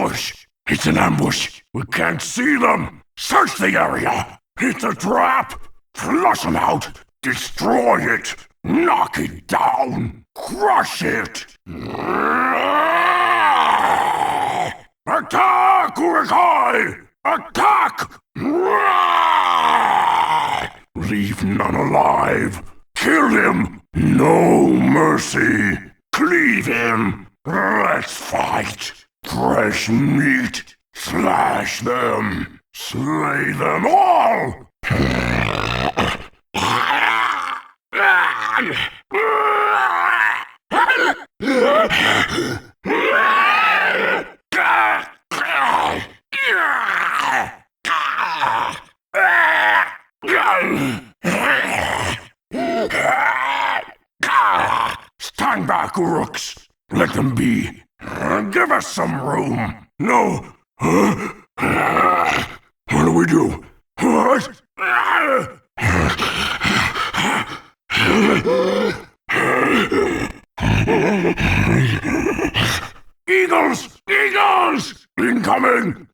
ambush! It's an ambush! We can't see them! Search the area! It's a trap! Flush them out! Destroy it! Knock it down! Crush it! Attack, Uruk-hai! Attack! Leave none alive! Kill him! No mercy! Cleave him! Let's fight! Fresh meat! Slash them! Slay them all! Stand back, Uruks! Let them be! Give us some room! No! What do we do? What? Eagles! Eagles! Incoming!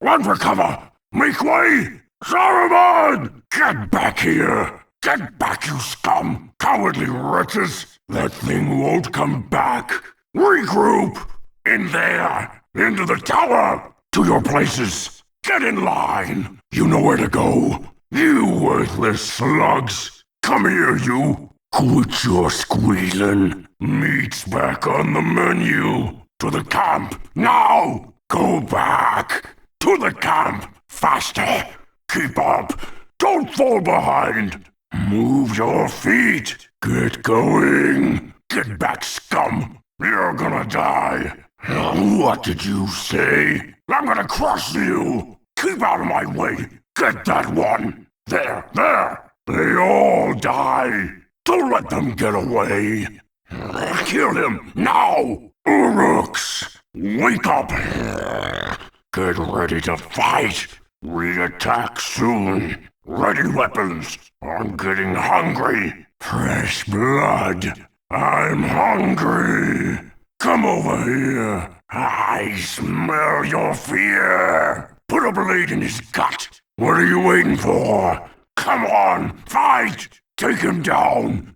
Run for cover! Make way! Saruman! Get back here! Get back, you scum! Cowardly wretches! That thing won't come back! Regroup! In there! Into the tower! To your places! Get in line! You know where to go! You worthless slugs! Come here, you! Quit your squealing! Meat's back on the menu! To the camp! Now! Go back! To the camp! Faster! Keep up! Don't fall behind! Move your feet! Get going! Get back, scum! You're gonna die! What did you say? I'm gonna crush you! Keep out of my way! Get that one! There! There! They all die! Don't let them get away! Kill him! Now! Uruks! Wake up! Get ready to fight! We attack soon! Ready weapons! I'm getting hungry! Fresh blood! I'm hungry! Come over here! I smell your fear! Put a blade in his gut! What are you waiting for? Come on! Fight! Take him down!